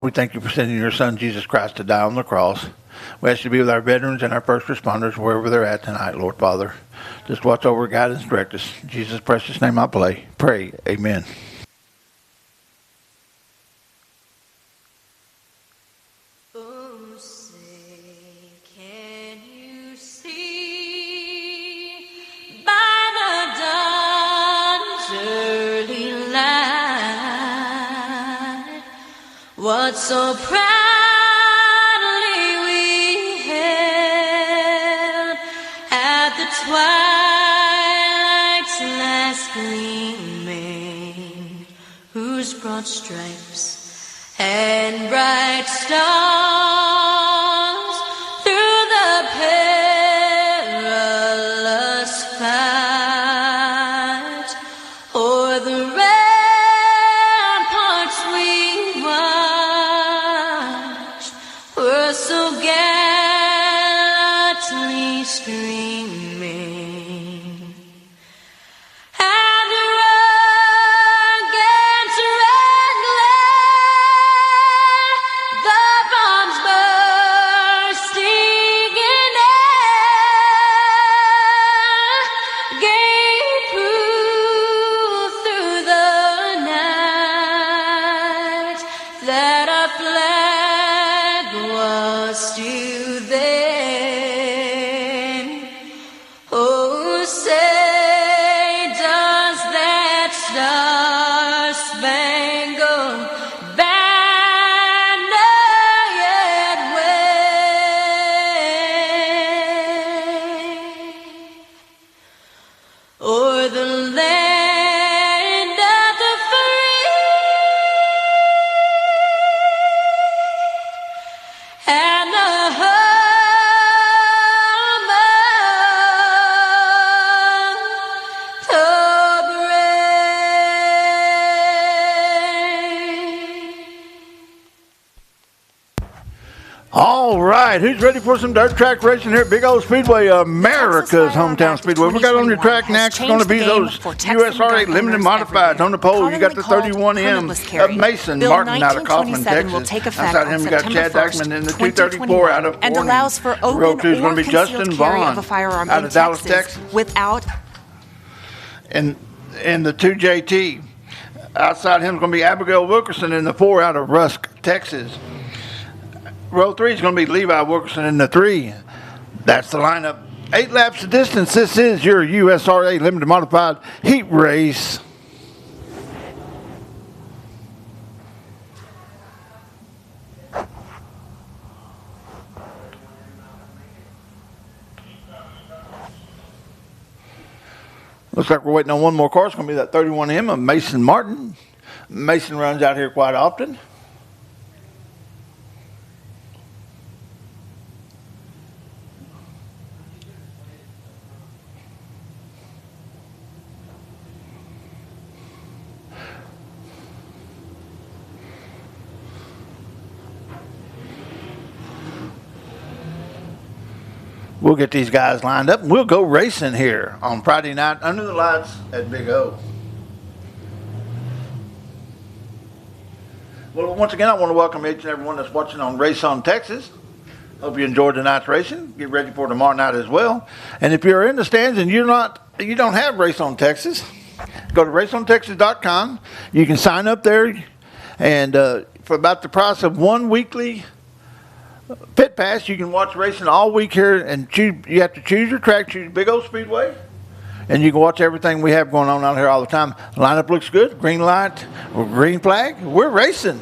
We thank you for sending your son, Jesus Christ, to die on the cross. We ask you to be with our veterans and our first responders wherever they're at tonight, Lord Father. Just watch over, guide, and direct us. In Jesus' precious name I pray. Amen. Oh, say, can you see by the dawn's early light what so proudly we hailed at the twilight's last gleaming, whose broad stripes and bright stars through the perilous fight o'er the ramparts we watched were so gallantly streaming. And against red glare, the bombs bursting in air gave proof through the night that our flag was still there. Oh, say, does that star-spangled banner yet wave o'er the land of the free and the home of the brave? All right, who's ready for some dirt track racing here at Big Old Speedway, America's hometown speedway? We got on your track next. It's going to be those USRA limited modifieds on the pole. You got the 31M of Mason Martin out of Kaufman, Texas. Outside him, you got Chad Dyckman in the 234 out of and Forney. allows for Row open two is or going to be concealed Justin carry Vaughn of a firearm out in of Dallas, Texas Texas. without. And the 2JT. Outside him is going to be Abigail Wilkerson in the 4 out of Rusk, Texas. Row 3 is going to be Levi Wilkerson in the 3. That's the lineup. 8 laps of distance. This is your USRA Limited Modified Heat Race. Looks like we're waiting on one more car. It's going to be that 31M of Mason Martin. Mason runs out here quite often. We'll get these guys lined up and we'll go racing here on Friday night under the lights at Big O. Well, once again, I want to welcome each and everyone that's watching on Race On Texas. Hope you enjoyed tonight's racing. Get ready for tomorrow night as well. And if you're in the stands and you don't have Race On Texas, go to raceontexas.com. You can sign up there, and for about the price of one weekly pit pass, you can watch racing all week here, and you have to choose your track, choose Big Old Speedway, and you can watch everything we have going on out here all the time. Lineup looks good. Green light or green flag. We're racing.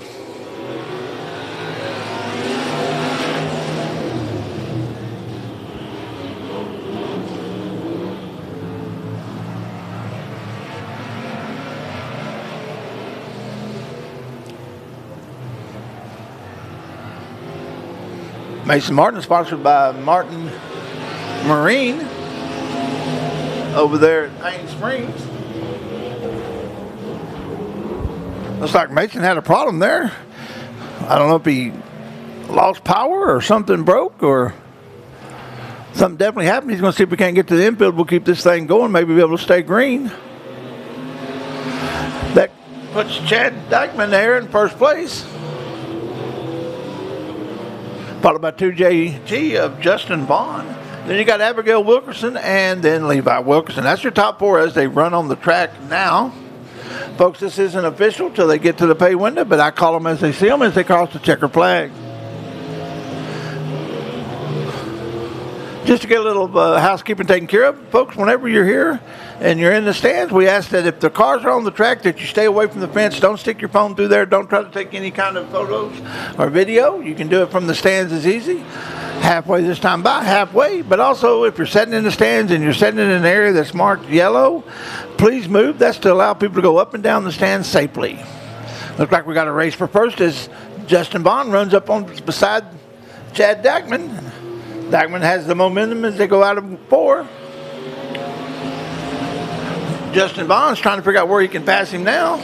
Mason Martin, sponsored by Martin Marine over there at Payne Springs. Looks like Mason had a problem there. I don't know if he lost power or something broke or something definitely happened. He's going to see if we can't get to the infield. We'll keep this thing going, maybe be able to stay green. That puts Chad Dyckman there in first place. followed by 2JT of Justin Vaughn. Then you got Abigail Wilkerson and then Levi Wilkerson. That's your top four as they run on the track now. Folks, this isn't official till they get to the pay window, but I call them as they see them as they cross the checker flag. Just to get a little housekeeping taken care of, folks, whenever you're here and you're in the stands, we ask that if the cars are on the track that you stay away from the fence. Don't stick your phone through there. Don't try to take any kind of photos or video. You can do it from the stands as easy. Halfway this time by, halfway. But also, if you're sitting in the stands and you're sitting in an area that's marked yellow, please move. That's to allow people to go up and down the stands safely. Looks like we got a race for first as Justin Vaughn runs up on beside Chad Dagman. Dagman has the momentum as they go out of 4. Justin Vaughn's trying to figure out where he can pass him now.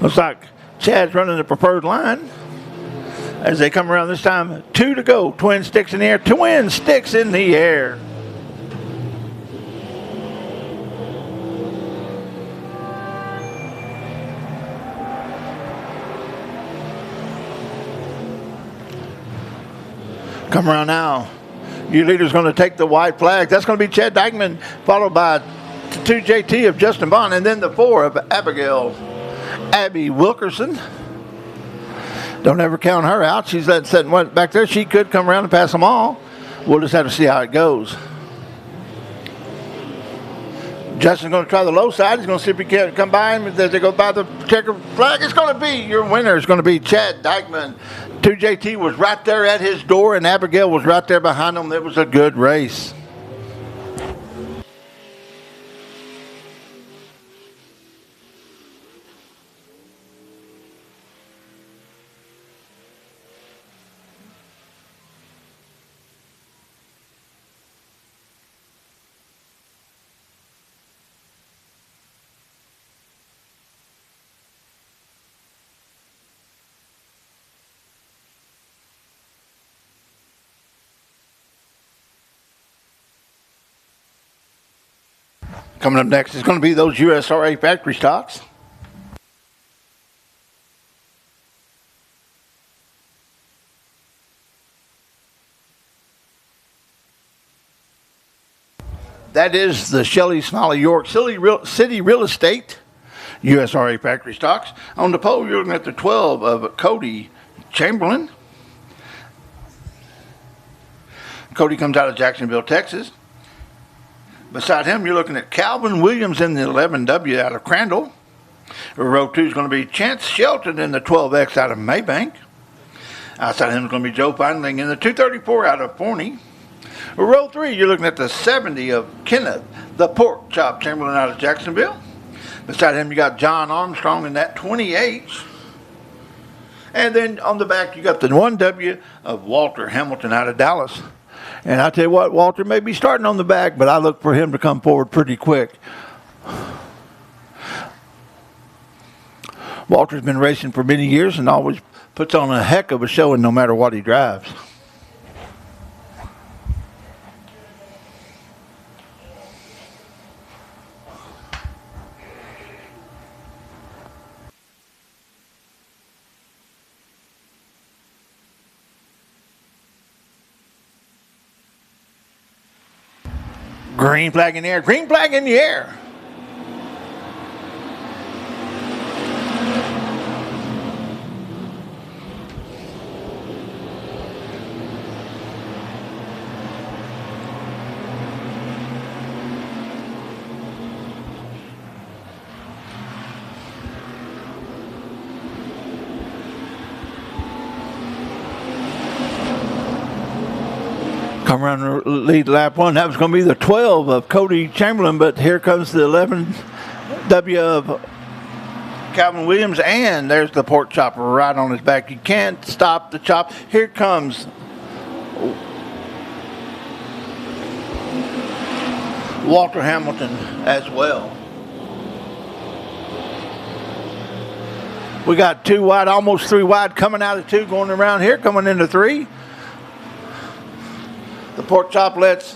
Looks like Chad's running the preferred line as they come around this time. 2 to go. Twin sticks in the air. Twin sticks in the air. Come around now. Your leader's going to take the white flag. That's going to be Chad Dykeman, followed by 2JT of Justin Vaughn, and then the 4 of Abby Wilkerson. Don't ever count her out. She's sitting back there. She could come around and pass them all. We'll just have to see how it goes. Justin's going to try the low side. He's going to see if he can come by him as they go by the checker flag. It's going to be your winner. It's going to be Chad Dykeman. 2JT was right there at his door, and Abigail was right there behind him. It was a good race. Coming up next is going to be those USRA factory stocks. That is the Shelley Smiley York City Real Estate USRA factory stocks. On the pole, you're looking at the 12 of Cody Chamberlain. Cody comes out of Jacksonville, Texas. Beside him, you're looking at Calvin Williams in the 11W out of Crandall. Row 2 is going to be Chance Shelton in the 12X out of Maybank. Outside him is going to be Joe Feinling in the 234 out of Forney. Row 3, you're looking at the 70 of Kenneth, the Pork Chop Chamberlain out of Jacksonville. Beside him, you got John Armstrong in that 20H. And then on the back, you got the 1W of Walter Hamilton out of Dallas. And I tell you what, Walter may be starting on the back, but I look for him to come forward pretty quick. Walter's been racing for many years and always puts on a heck of a showing no matter what he drives. Green flag in the air. Green flag in the air. Come around and lead lap 1. That was going to be the 12 of Cody Chamberlain, but here comes the 11W of Calvin Williams, and there's the pork chopper right on his back. You can't stop the chop. Here comes Walter Hamilton as well. We got 2 wide, almost 3 wide, coming out of 2, going around here, coming into 3. The pork chop lets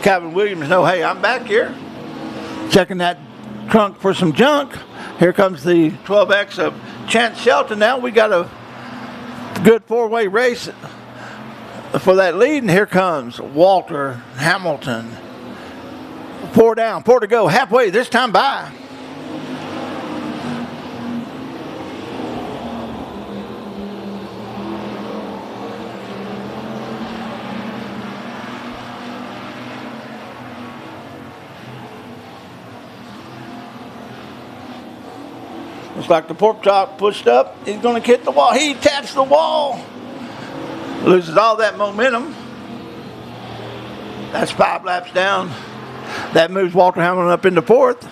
Calvin Williams know, hey, I'm back here. Checking that trunk for some junk. Here comes the 12X of Chance Shelton. Now we got a good four-way race for that lead, and here comes Walter Hamilton. 4 down, 4 to go, halfway this time by. Looks like the pork chop pushed up. He's going to hit the wall. He taps the wall. Loses all that momentum. That's 5 laps down. That moves Walter Hamilton up into 4th.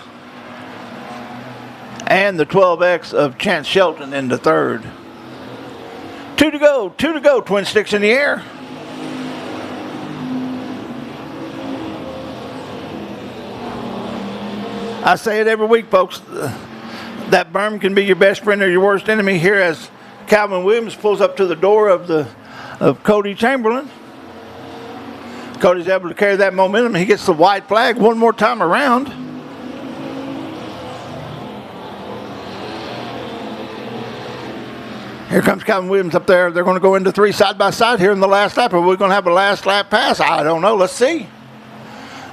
And the 12X of Chance Shelton into 3rd. 2 to go. 2 to go. Twin sticks in the air. I say it every week, folks. That berm can be your best friend or your worst enemy. Here as Calvin Williams pulls up to the door of Cody Chamberlain. Cody's able to carry that momentum. He gets the white flag one more time around. Here comes Calvin Williams up there. They're going to go into 3 side by side here in the last lap. Are we going to have a last lap pass? I don't know. Let's see.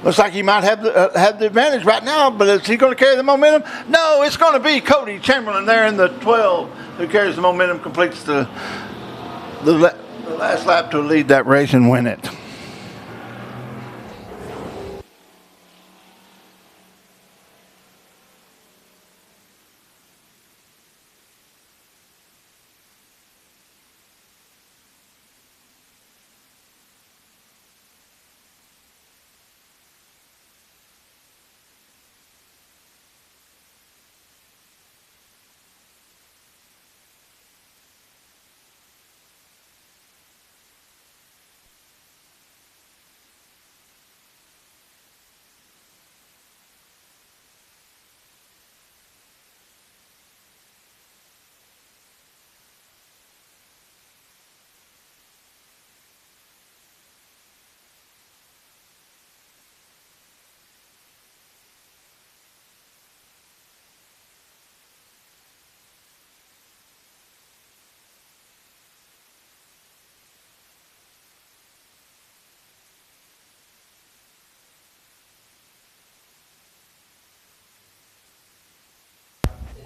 Looks like he might have the advantage right now, but is he going to carry the momentum? No, it's going to be Cody Chamberlain there in the 12 who carries the momentum, completes the last lap to lead that race and win it.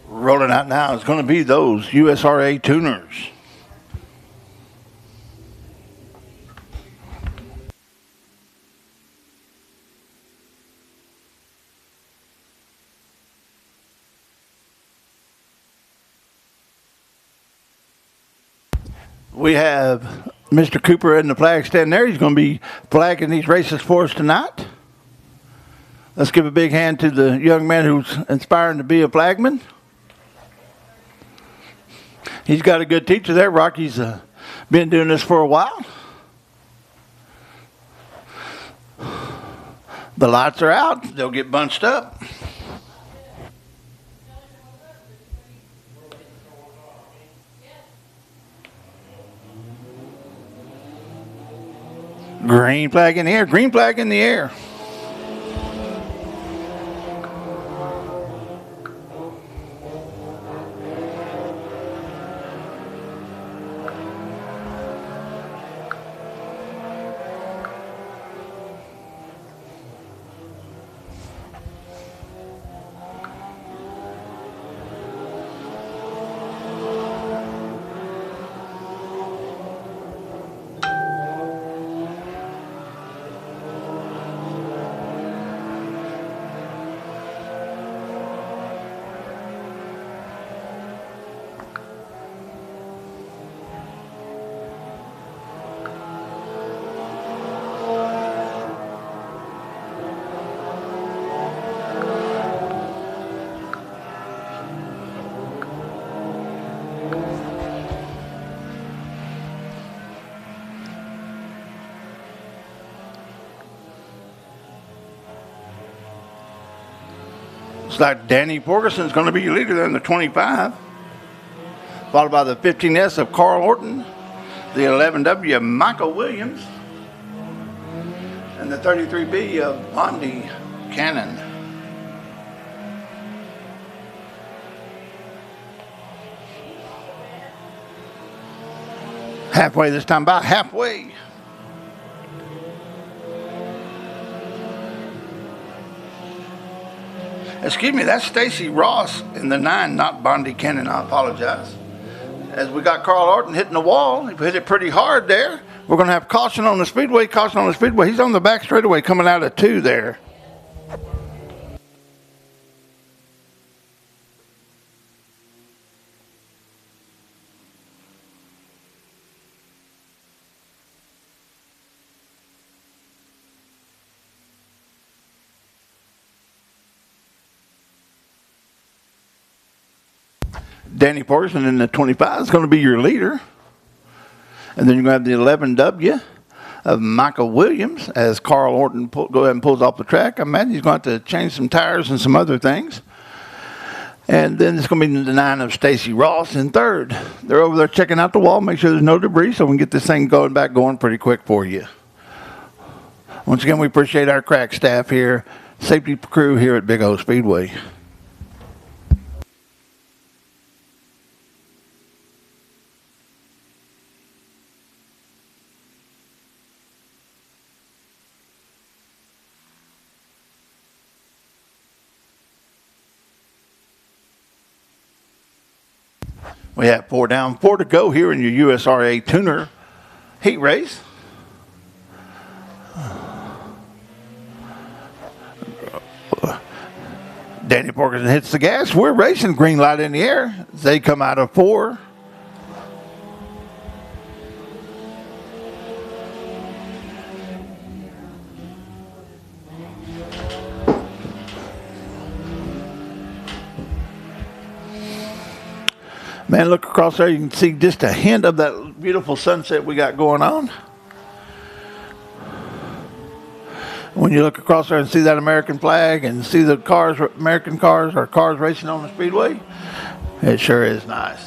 Rolling out now is going to be those USRA tuners. We have Mr. Cooper in the flag stand there. He's going to be flagging these races for us tonight. Let's give a big hand to the young man who's inspiring to be a flagman. He's got a good teacher there. Rocky's been doing this for a while. The lights are out. They'll get bunched up. Green flag in the air. Green flag in the air. Looks like Danny Ferguson's going to be your leader there in the 25. Followed by the 15S of Carl Orton. The 11W of Michael Williams. And and the 33B of Bondi Cannon. Halfway this time, about halfway. Excuse me, that's Stacy Ross in the 9, not Bondi Cannon. I apologize. As we got Carl Orton hitting the wall, he hit it pretty hard there. We're going to have caution on the Speedway, caution on the Speedway. He's on the back straightaway coming out of 2 there. Danny Parson in the 25 is going to be your leader. And then you're going to have the 11W of Michael Williams as Carl Orton go ahead and pulls off the track. I imagine he's going to have to change some tires and some other things. And then it's going to be the 9 of Stacy Ross in 3rd. They're over there checking out the wall, make sure there's no debris so we can get this thing going pretty quick for you. Once again, we appreciate our crack staff here, safety crew here at Big O Speedway. We have 4 down, 4 to go here in your USRA Tuner heat race. Danny Parkinson hits the gas. We're racing, green light in the air. They come out of 4. Man, look across there. You can see just a hint of that beautiful sunset we got going on. When you look across there and see that American flag and see the cars, American cars, or cars racing on the Speedway, it sure is nice.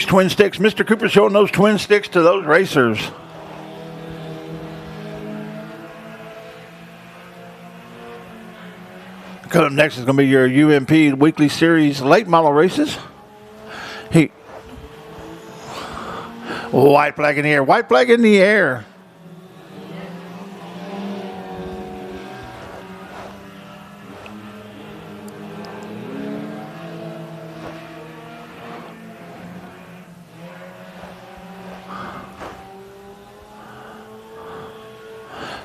Twin sticks. Mr. Cooper showing those twin sticks to those racers. Coming up next is going to be your UMP Weekly Series late model races. White flag in the air. White flag in the air.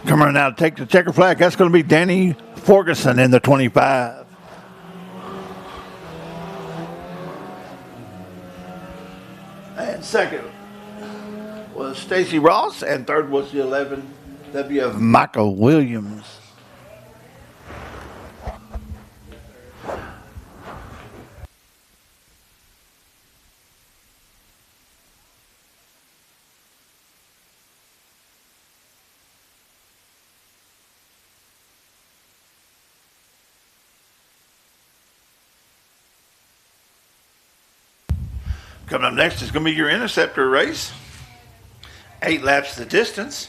Coming around now to take the checker flag. That's going to be Danny Ferguson in the 25. And second was Stacy Ross, and third was the 11W of Michael Williams. Coming up next is going to be your Interceptor race. 8 laps the distance.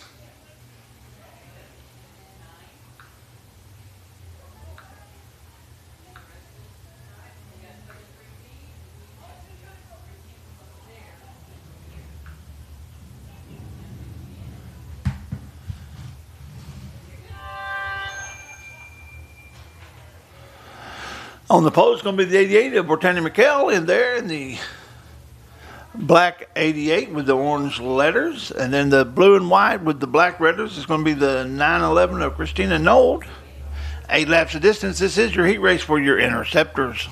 On the pole is going to be the 88 of Brittany McHale in there in the black 88 with the orange letters, and then the blue and white with the black letters is going to be the 911 of Christina Nold. 8 laps of distance. This is your heat race for your Interceptors.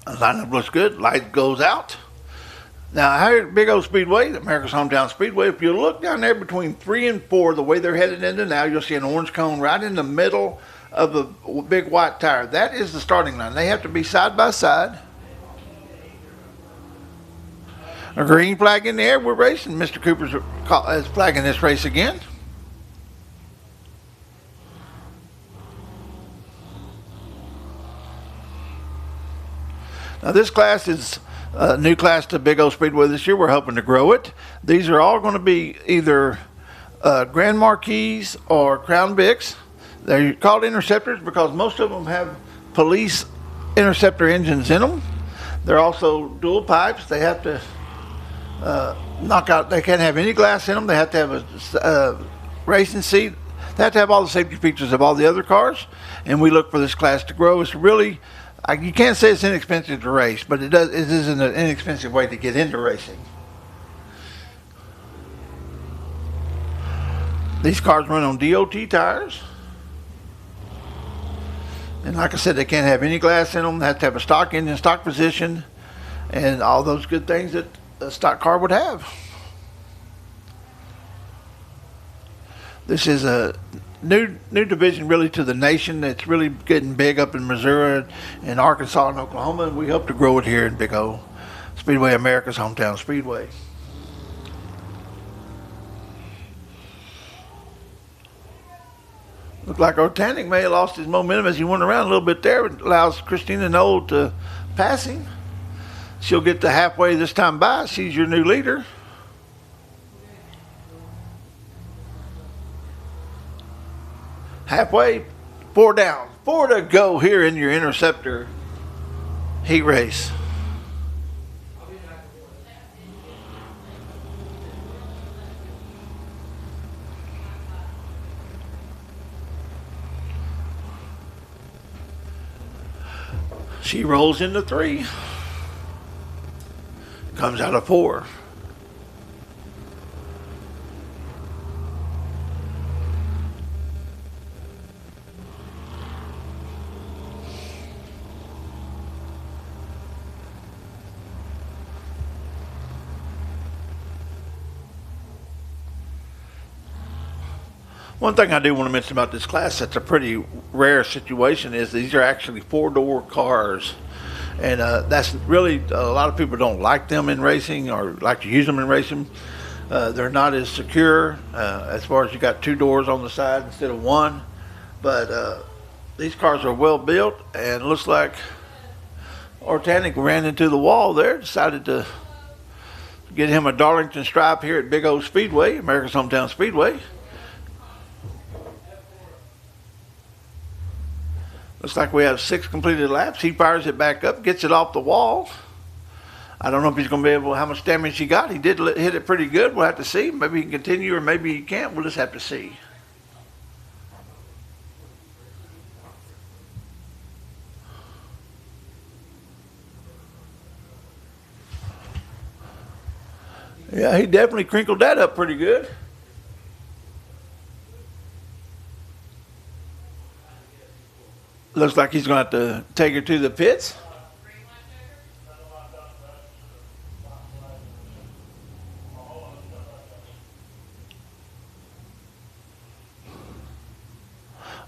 Lineup looks good. Light goes out. Now, here at Big O Speedway, America's Hometown Speedway, if you look down there between 3 and 4, the way they're headed into now, you'll see an orange cone right in the middle of the big white tire. That is the starting line. They have to be side by side. A green flag in the air. We're racing. Mr. Cooper's is flagging this race again. Now, this class is a new class to Big O Speedway this year. We're hoping to grow it. These are all going to be either Grand Marquis or Crown Vics. They're called interceptors because most of them have police interceptor engines in them. They're also dual pipes. They have to knock out. They can't have any glass in them. They have to have a racing seat. They have to have all the safety features of all the other cars. And we look for this class to grow. It's really, you can't say it's inexpensive to race, but it is an inexpensive way to get into racing. These cars run on DOT tires. And like I said, they can't have any glass in them. They have to have a stock engine, stock position, and all those good things that a stock car would have. This is a new division really to the nation. It's really getting big up in Missouri and Arkansas and Oklahoma, and we hope to grow it here in Big O Speedway, America's Hometown Speedway. Looked like Ortanic may have lost his momentum as he went around a little bit there. It allows Christina Knoll to pass him. She'll get to halfway this time by. She's your new leader. Halfway, 4 down. 4 to go here in your interceptor heat race. She rolls into 3. Comes out of 4. One thing I do want to mention about this class that's a pretty rare situation is these are actually 4-door cars. And that's really, a lot of people don't like them in racing or like to use them in racing. They're not as secure as far as you got 2 doors on the side instead of 1. But these cars are well built, and it looks like Ortanic ran into the wall there, decided to get him a Darlington stripe here at Big O Speedway, America's Hometown Speedway. Looks like we have 6 completed laps. He fires it back up, gets it off the wall. I don't know if he's going to be able, how much damage he got. He did hit it pretty good. We'll have to see. Maybe he can continue or maybe he can't. We'll just have to see. Yeah, he definitely crinkled that up pretty good. Looks like he's going to have to take her to the pits.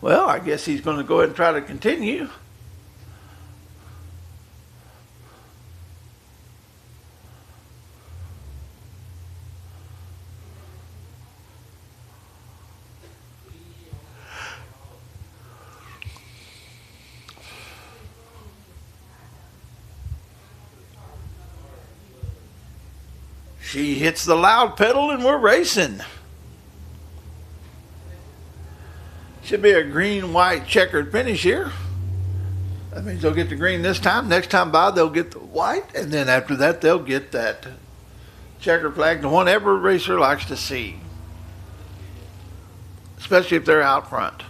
Well, I guess he's going to go ahead and try to continue. She hits the loud pedal and we're racing. Should be a green-white checkered finish here. That means they'll get the green this time. Next time by, they'll get the white. And then after that, they'll get that checkered flag, the one every racer likes to see, especially if they're out front.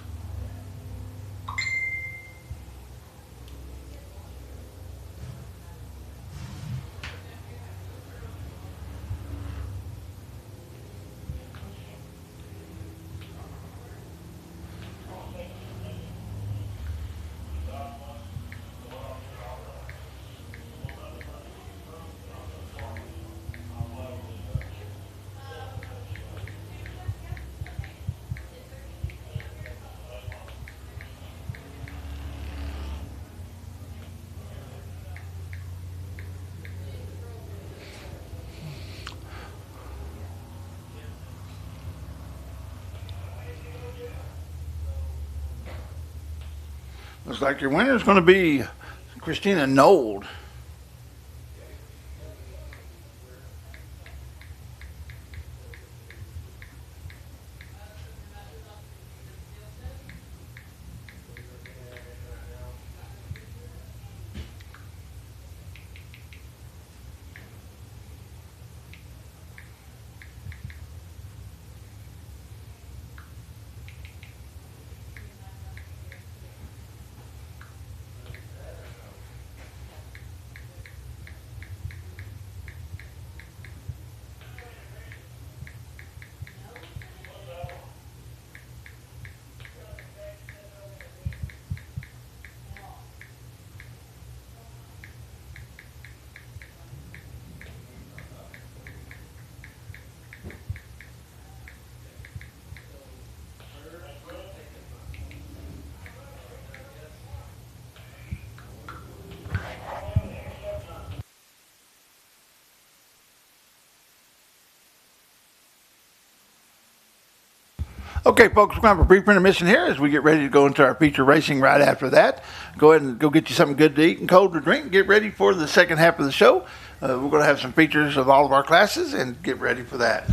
Looks like your winner is going to be Christina Nold. Okay, folks, we're going to have a brief intermission here as we get ready to go into our feature racing right after that. Go ahead and go get you something good to eat and cold to drink. Get ready for the second half of the show. We're going to have some features of all of our classes and get ready for that.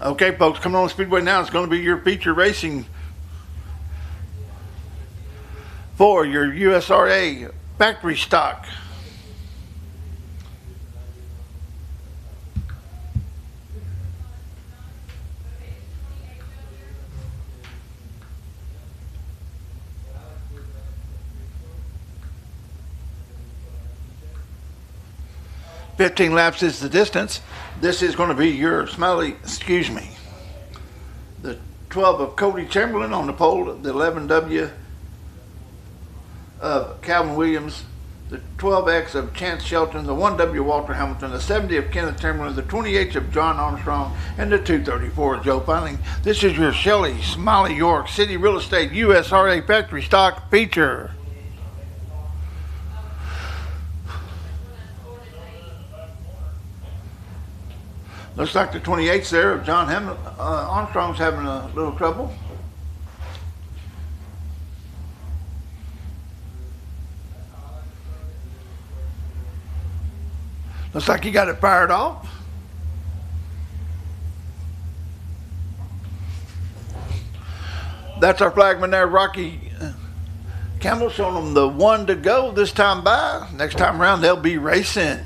Okay, folks, coming on the Speedway now, it's going to be your feature racing for your USRA factory stock. "15 laps is the distance. This is going to be your the 12 of Cody Chamberlain on the pole, the 11W of Calvin Williams, the 12X of Chance Shelton, the 1W Walter Hamilton, the 70 of Kenneth Chamberlain, the 20H of John Armstrong, and the 234 of Joe Filing. This is your Shelley Smiley York City Real Estate USRA Factory Stock feature. Looks like the 28th there of John Armstrong's having a little trouble. Looks like he got it fired off. That's our flagman there, Rocky Campbell, showing them the 1 to go this time by. Next time around, they'll be racing.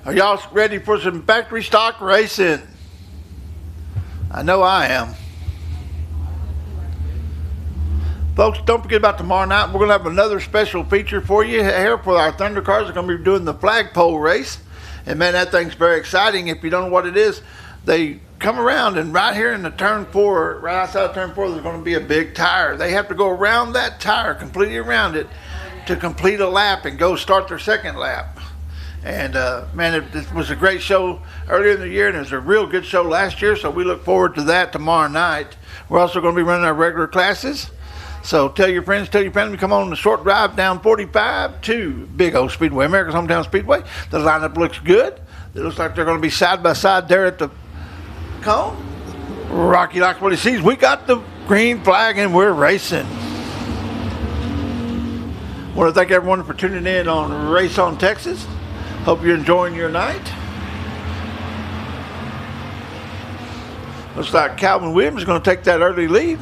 Are y'all ready for some factory stock racing? I know I am. Folks, don't forget about tomorrow night. We're going to have another special feature for you here for our Thunder Cars. We're going to be doing the flagpole race. And man, that thing's very exciting. If you don't know what it is, they come around, and right here in the turn 4, right outside of turn 4, there's going to be a big tire. They have to go around that tire, completely around it, to complete a lap and go start their second lap. And man, it was a great show earlier in the year, and it was a real good show last year, so we look forward to that tomorrow night. We're also going to be running our regular classes. So tell your friends, tell your family, come on the short drive down 45 to Big O Speedway, America's hometown speedway. The lineup looks good. It looks like they're going to be side by side there at the cone. Rocky likes what he sees. We got the green flag and we're racing. I want to thank everyone for tuning in on Race on Texas. Hope you're enjoying your night. Looks like Calvin Williams is going to take that early lead.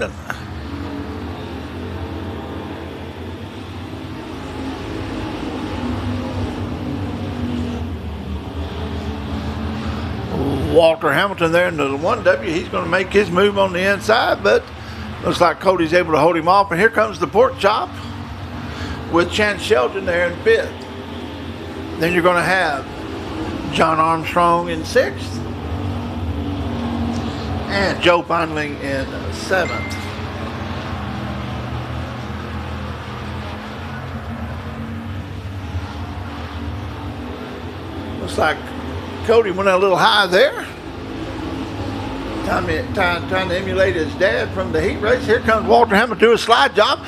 Walter Hamilton there in the 1W, he's going to make his move on the inside, but looks like Cody's able to hold him off. And here comes the pork chop with Chance Shelton there in 5th. Then you're going to have John Armstrong in 6th and Joe Findling in 7th. Looks like Cody went a little high there. Trying to emulate his dad from the heat race. Here comes Walter Hamilton to do a slide job.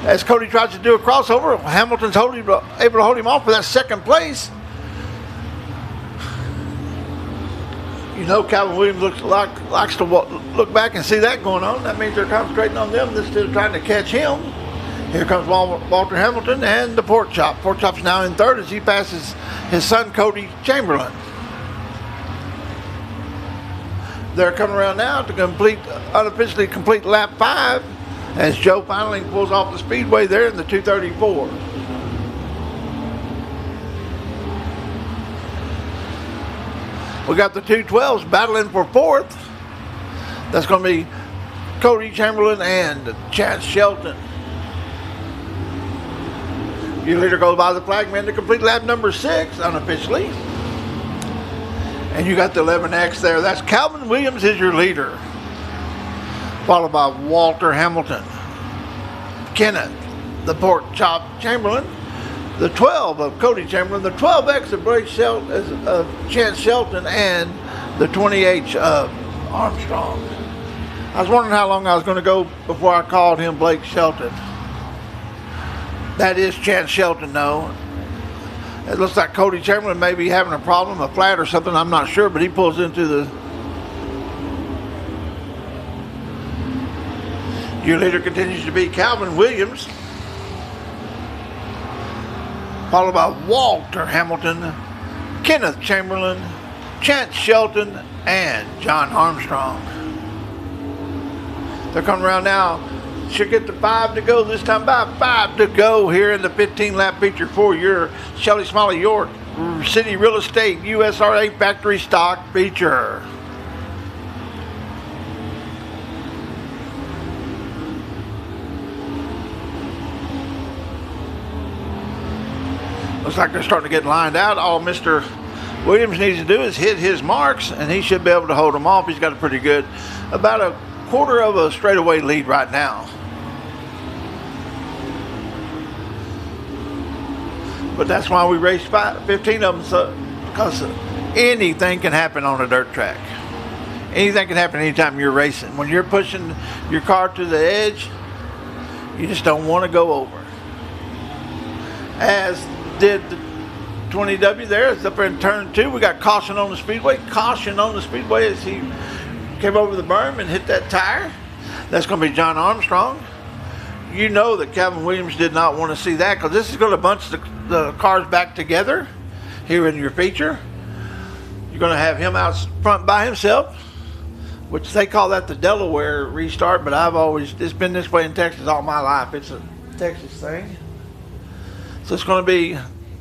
As Cody tries to do a crossover, Hamilton's able to hold him off for that second place. You know, Calvin Williams likes to look back and see that going on. That means they're concentrating on them instead of trying to catch him. Here comes Walter Hamilton and the pork chop. Pork chop's now in 3rd as he passes his son Cody Chamberlain. They're coming around now to unofficially complete lap 5 as Joe finally pulls off the Speedway there in the 234. We got the 212s battling for 4th. That's going to be Cody Chamberlain and Chance Shelton. Your leader goes by the flagman to complete lap number 6 unofficially. And you got the 11X there. That's Calvin Williams is your leader. Followed by Walter Hamilton. Kenneth, the pork chop Chamberlain. The 12 of Cody Chamberlain. The 12X of Chance Shelton. And the 20H of Armstrong. I was wondering how long I was going to go before I called him Blake Shelton. That is Chance Shelton, though. It looks like Cody Chamberlain may be having a problem, a flat or something, I'm not sure, but he pulls into the... Your leader continues to be Calvin Williams, followed by Walter Hamilton, Kenneth Chamberlain, Chance Shelton, and John Armstrong. They're coming around now. Should get the 5 to go this time by. 5 to go here in the 15-lap feature for your Shelley Smiley York City Real Estate USRA Factory Stock feature. Looks like they're starting to get lined out. All Mr. Williams needs to do is hit his marks, and he should be able to hold them off. He's got a pretty good, about a quarter of a straightaway lead right now. But that's why we race 15 of them, so, because anything can happen on a dirt track. Anything can happen anytime you're racing. When you're pushing your car to the edge, you just don't want to go over. As did the 20W there. It's up there in turn 2. We got caution on the Speedway. Caution on the Speedway as he came over the berm and hit that tire. That's going to be John Armstrong. You know that Calvin Williams did not want to see that, because this is going to bunch the cars back together here in your feature. You're going to have him out front by himself, which they call that the Delaware restart, but it's been this way in Texas all my life. It's a Texas thing. So it's going to be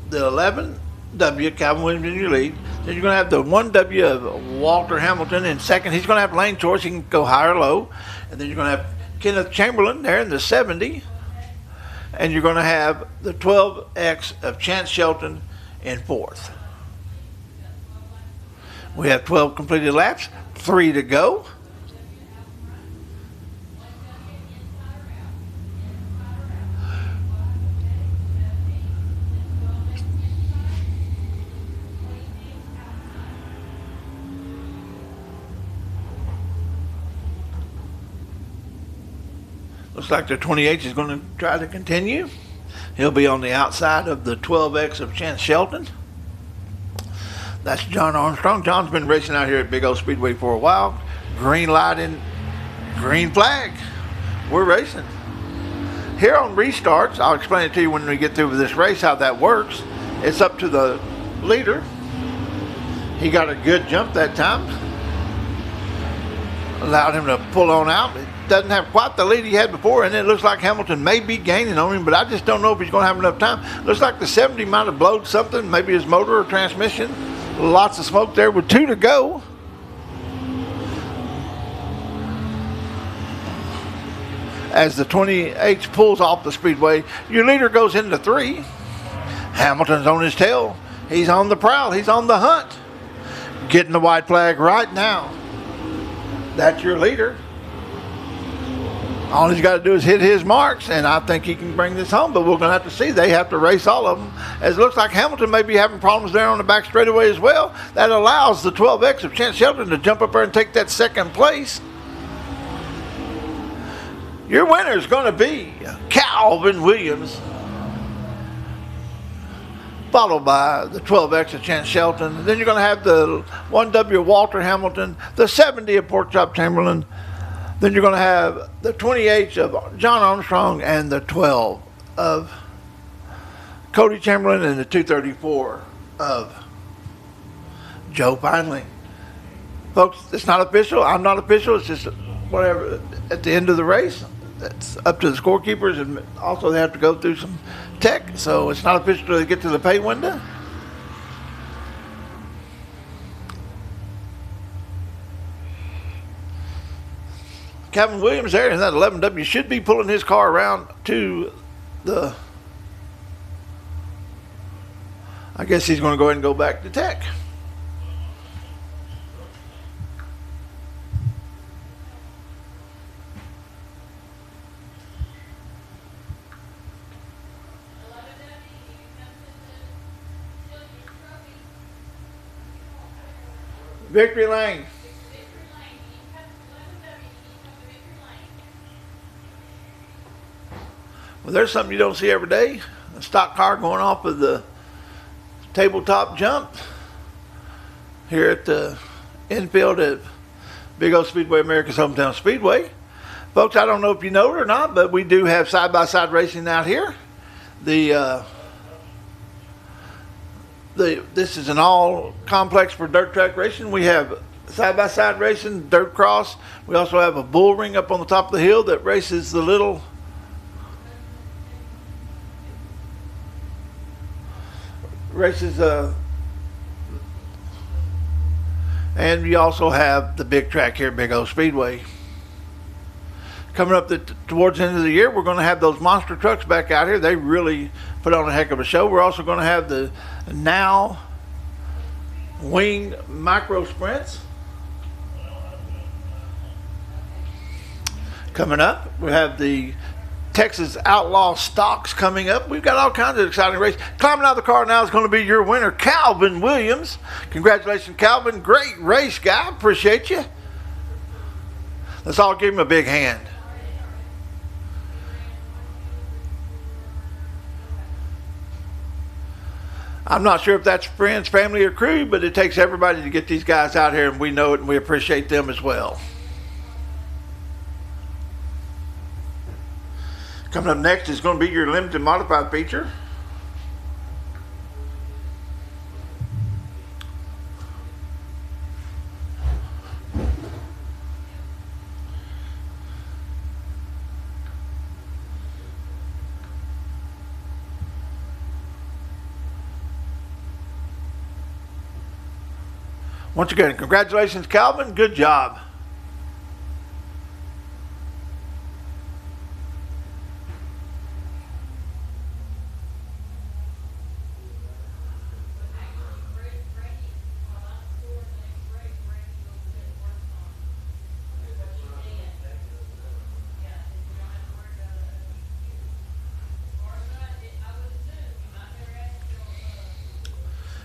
the 11W, Calvin Williams in your lead. Then you're going to have the 1W of Walter Hamilton in second. He's going to have lane choice. He can go high or low. And then you're going to have Kenneth Chamberlain there in the 70. And you're going to have the 12X of Chance Shelton in fourth. We have 12 completed laps, 3 to go. Looks like the 28 is going to try to continue. He'll be on the outside of the 12X of Chance Shelton. That's John Armstrong. John's been racing out here at Big O Speedway for a while. Green light and green flag. We're racing. Here on restarts, I'll explain it to you when we get through with this race how that works. It's up to the leader. He got a good jump that time. Allowed him to pull on out. It doesn't have quite the lead he had before, and it looks like Hamilton may be gaining on him, but I just don't know if he's going to have enough time. Looks like the 70 might have blowed something, maybe his motor or transmission. Lots of smoke there with 2 to go. As the 28 pulls off the Speedway, your leader goes into 3. Hamilton's on his tail. He's on the prowl. He's on the hunt. Getting the white flag right now. That's your leader. All he's got to do is hit his marks, and I think he can bring this home, but we're going to have to see. They have to race all of them, as it looks like Hamilton may be having problems there on the back straightaway as well. That allows the 12X of Chance Shelton to jump up there and take that second place. Your winner is going to be Calvin Williams, followed by the 12X of Chance Shelton. Then you're going to have the 1W Walter Hamilton, the 70 of Pork Chop Chamberlain. Then you're going to have the 28 of John Armstrong and the 12 of Cody Chamberlain and the 234 of Joe Finley. Folks, it's not official. I'm not official. It's just whatever. At the end of the race, that's up to the scorekeepers, and also they have to go through some tech. So it's not official till they get to the pay window. Calvin Williams there in that 11W should be pulling his car around to the, I guess he's going to go ahead and go back to tech. Victory lane. Well, there's something you don't see every day. A stock car going off of the tabletop jump here at the infield at Big O Speedway, America's Hometown Speedway. Folks, I don't know if you know it or not, but we do have side-by-side racing out here. This is an all complex for dirt track racing. We have side-by-side racing, dirt cross. We also have a bull ring up on the top of the hill that races the little and we also have the big track here at Big O Speedway. Coming up towards the end of the year, we're going to have those monster trucks back out here. They really put on a heck of a show. We're also going to have the now winged micro sprints. Coming up, we have the Texas Outlaw Stocks coming up. We've got all kinds of exciting races. Climbing out of the car now is going to be your winner, Calvin Williams. Congratulations, Calvin. Great race, guy. Appreciate you. Let's all give him a big hand. I'm not sure if that's friends, family, or crew, but it takes everybody to get these guys out here, and we know it, and we appreciate them as well. Coming up next is going to be your limited modified feature. Once again, congratulations, Calvin. Good job.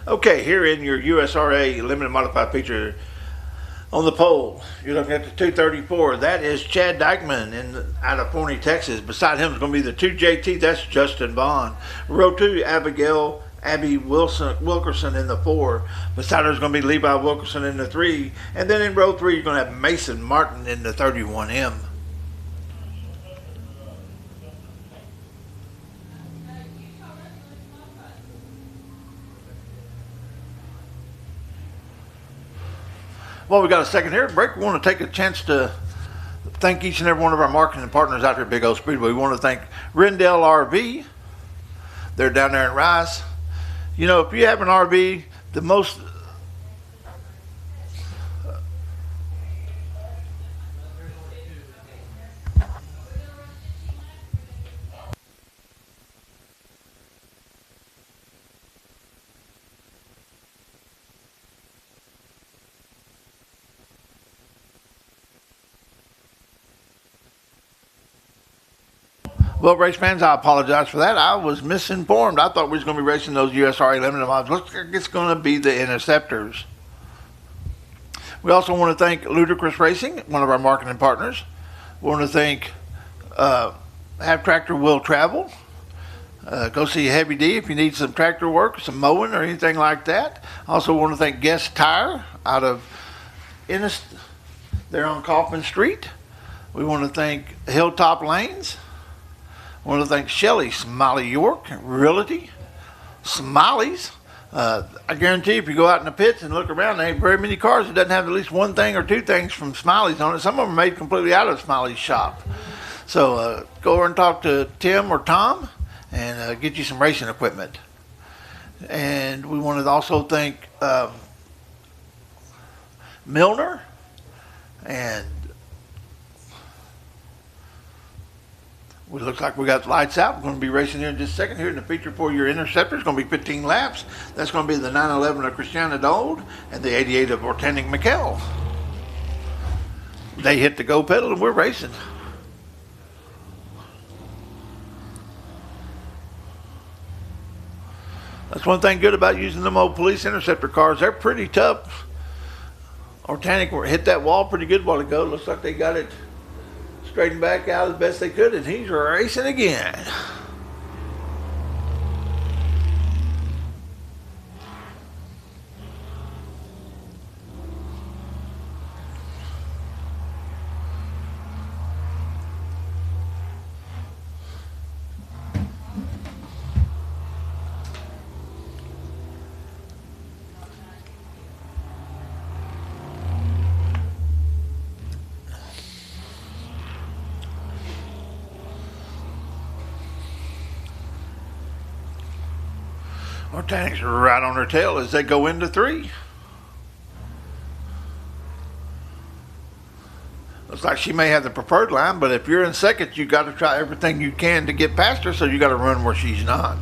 Okay, here in your USRA limited modified feature on the pole, you're looking at the 234. That is Chad Dykeman out of Forney, Texas. Beside him is going to be the 2JT. That's Justin Bond. Row 2, Abby Wilkerson in the 4. Beside her is going to be Levi Wilkerson in the 3. And then in row 3, you're going to have Mason Martin in the 31M. Well, we got a second here break. We want to take a chance to thank each and every one of our marketing partners out here at Big O Speedway. We want to thank Rendell RV. They're down there in Rice. You know, if you have an RV, the most Well, race fans, I apologize for that. I was misinformed. I thought we was going to be racing those USRA limited mods. Looks like it's going to be the Interceptors. We also want to thank Ludicrous Racing, one of our marketing partners. We want to thank Have Tractor Will Travel. Go see Heavy D if you need some tractor work, some mowing, or anything like that. Also want to thank Guest Tire out of Ennis. They're on Kaufman Street. We want to thank Hilltop Lanes. I want to thank Shelley Smiley York Realty. Smiley's. I guarantee if you go out in the pits and look around, there ain't very many cars that doesn't have at least one thing or two things from Smiley's on it. Some of them are made completely out of Smiley's shop. So go over and talk to Tim or Tom and get you some racing equipment. And we want to also thank Milner and it looks like we got the lights out. We're going to be racing here in just a second. Here in the feature for your Interceptor, it's going to be 15 laps. That's going to be the 911 of Christiana Dold and the 88 of Ortanic McKell. They hit the go pedal and we're racing. That's one thing good about using them old police Interceptor cars. They're pretty tough. Ortanic hit that wall pretty good a while ago. Looks like they got it straightened back out as best they could, and he's racing again. Ortanic's right on her tail as they go into 3. Looks Looks like she may have the preferred line, but if you're in second, you got to try everything you can to get past her, so you got to run where she's not.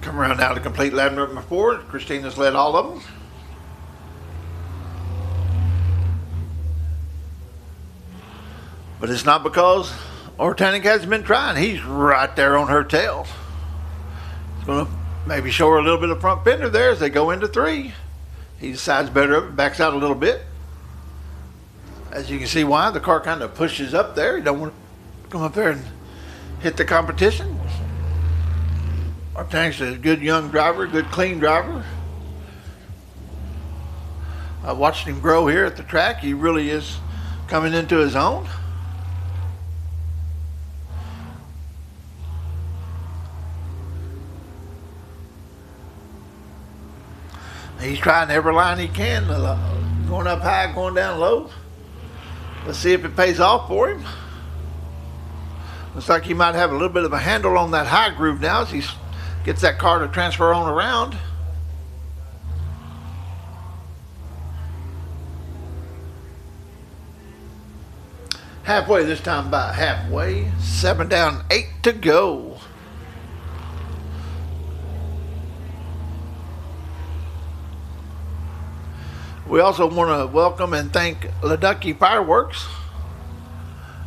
Come around now to complete lap number 4. Christina's led all of them. But it's not because Ortanic hasn't been trying. He's right there on her tail. He's going to maybe show her a little bit of front fender there as they go into 3. He decides better of it, backs out a little bit. As you can see why, the car kind of pushes up there. You don't want to come up there and hit the competition. Ortanic's a good young driver, good clean driver. I watched him grow here at the track. He really is coming into his own. He's trying every line he can, going up high, going down low. Let's see if it pays off for him. Looks like he might have a little bit of a handle on that high groove now as he gets that car to transfer on around. Halfway this time, about halfway. 7 down, 8 to go. We also want to welcome and thank Leducky Fireworks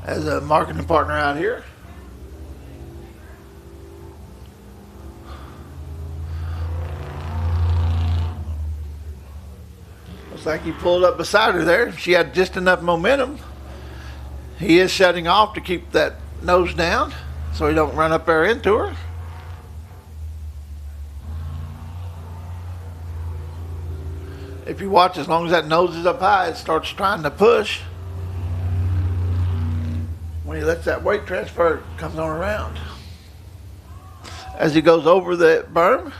as a marketing partner out here. Looks like he pulled up beside her there. She had just enough momentum. He is shutting off to keep that nose down so he don't run up there into her. If you watch, as long as that nose is up high, it starts trying to push. When he lets that weight transfer, it comes on around. As he goes over the berm,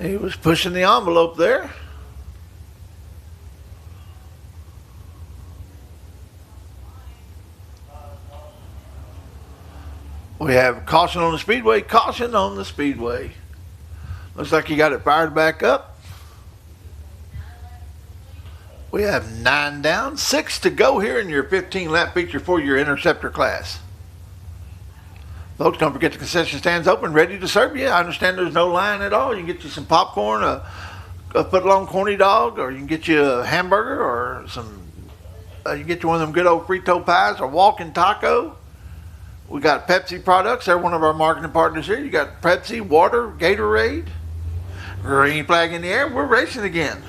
he was pushing the envelope there. We have caution on the speedway, caution on the speedway. Looks like he got it fired back up. We have 9 down, 6 to go here in your 15-lap feature for your Interceptor class. Folks, don't forget the concession stands open, ready to serve you. I understand there's no line at all. You can get you some popcorn, a foot-long corny dog, or you can get you a hamburger, or you can get you one of them good old Frito pies, or walking taco. We got Pepsi products. They're one of our marketing partners here. You got Pepsi, water, Gatorade. Green flag in the air. We're racing again.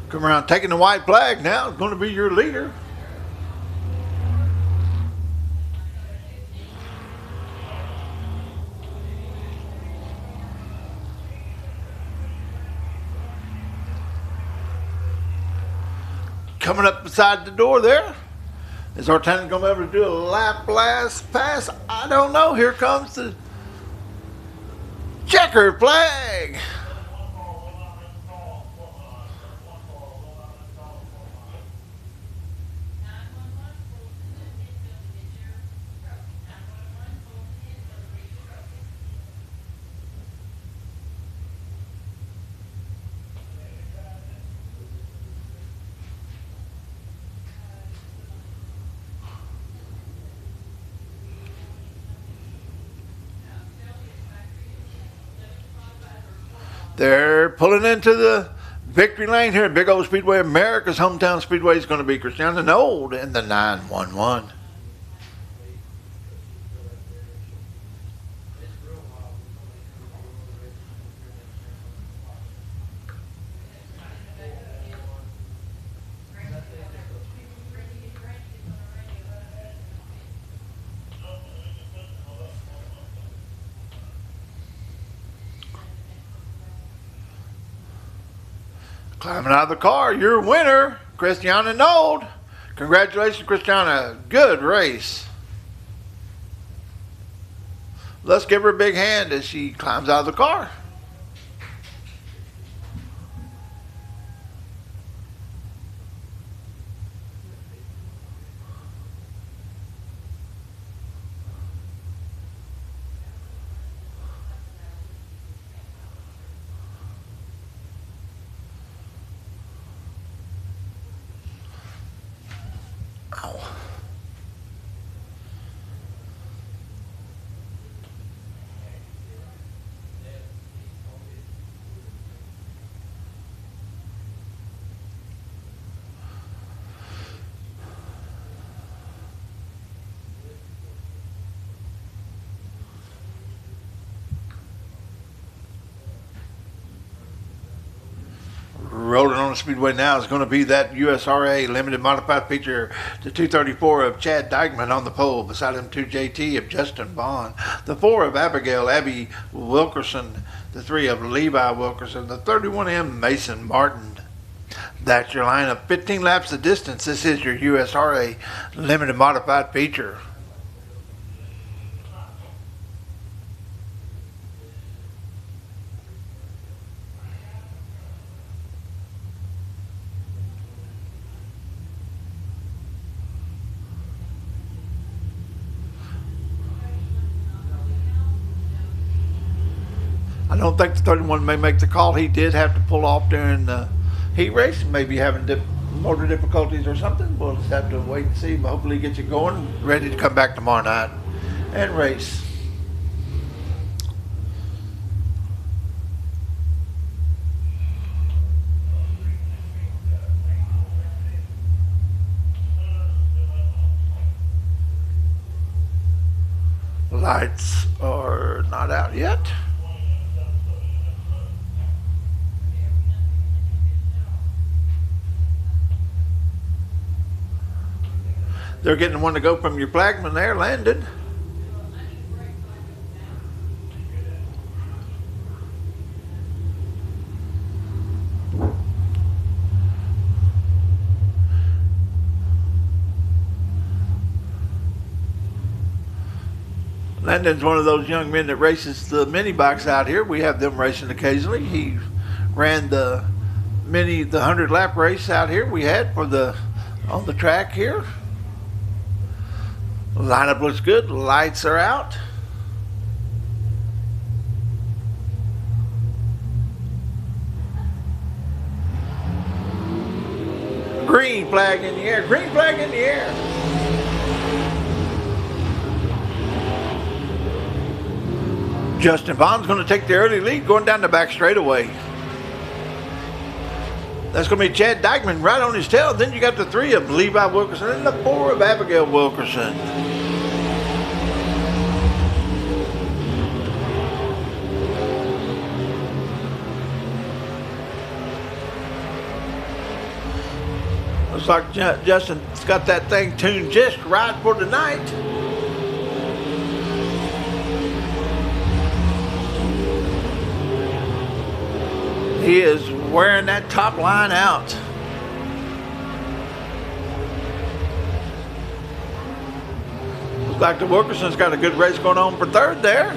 Come around taking the white flag now. It's going to be your leader. Coming up beside the door there. Is Ortanic going to be able to do a lap last pass? I don't know. Here comes the checker flag. They're pulling into the victory lane here at Big Old Speedway. America's hometown speedway is going to be Christiana Nold in the 911. Climbing out of the car, your winner, Christiana Nold. Congratulations, Christiana. Good race. Let's give her a big hand as she climbs out of the car. Ow. Rolling on the Speedway now is going to be that USRA limited modified feature, the 234 of Chad Dykeman on the pole. Beside him, 2JT of Justin Bond, the 4 of Abigail Abby Wilkerson, the 3 of Levi Wilkerson, the 31M Mason Martin. That's your lineup. 15 laps the distance. This is your USRA limited modified feature. I don't think the 31 may make the call. He did have to pull off during the heat race, maybe having motor difficulties or something. We'll just have to wait and see, but hopefully get you going, ready to come back tomorrow night and race. Lights are not out yet. They're getting one to go from your flagman there, Landon. Landon's one of those young men that races the mini bikes out here. We have them racing occasionally. He ran the 100 lap race out here we had on the track here. Lineup looks good. Lights are out. Green flag in the air. Green flag in the air. Justin Bond's going to take the early lead going down the back straightaway. That's going to be Chad Dykeman right on his tail. Then you got the 3 of Levi Wilkerson and the 4 of Abigail Wilkerson. Looks like Justin's got that thing tuned just right for tonight. He is wearing that top line out. Looks like the Wilkerson's got a good race going on for third there.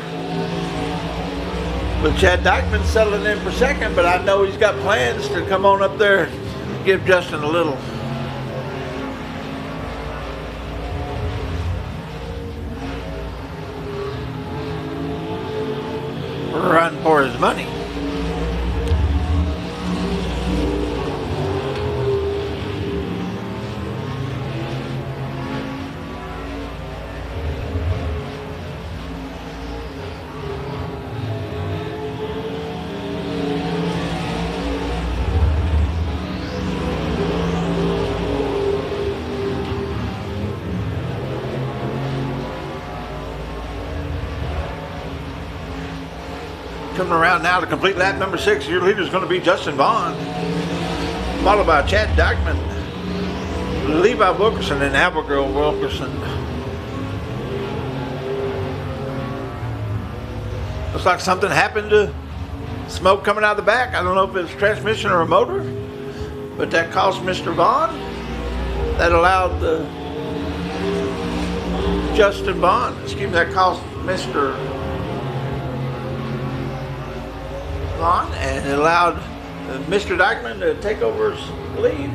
With Chad Dykeman settling in for second, but I know he's got plans to come on up there and give Justin a little run for his money. Coming around now to complete lap number 6. Your leader is going to be Justin Bond, followed by Chad Dykeman, Levi Wilkerson, and Abigail Wilkerson. Looks like something happened to smoke coming out of the back. I don't know if it's transmission or a motor. but that cost Mr. Vaughn. That allowed the Justin Bond, excuse me, that cost Mr. Vaughn, and it allowed Mr. Dykeman to take over his lead.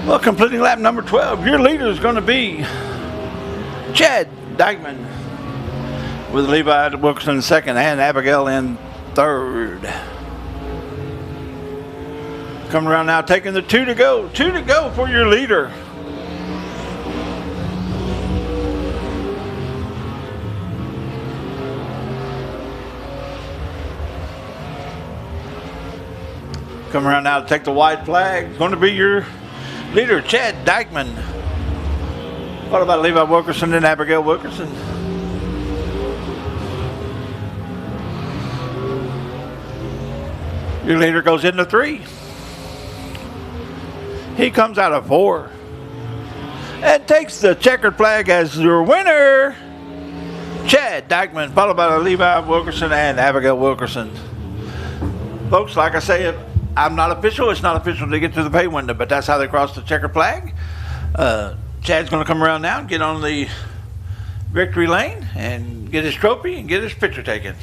Well, completing lap number 12, your leader is going to be Chad Dykeman, with Levi Wilkerson in second and Abigail in third. Coming around now, taking the 2 to go. 2 to go for your leader. Coming around now to take the white flag. Going to be your leader, Chad Dykeman. What about Levi Wilkerson and Abigail Wilkerson? Your leader goes into 3. He comes out of 4 and takes the checkered flag as your winner, Chad Dykeman, followed by Levi Wilkerson and Abigail Wilkerson. Folks, like I say, I'm not official. It's not official to get to the pay window, but that's how they cross the checkered flag. Chad's going to come around now and get on the victory lane and get his trophy and get his picture taken.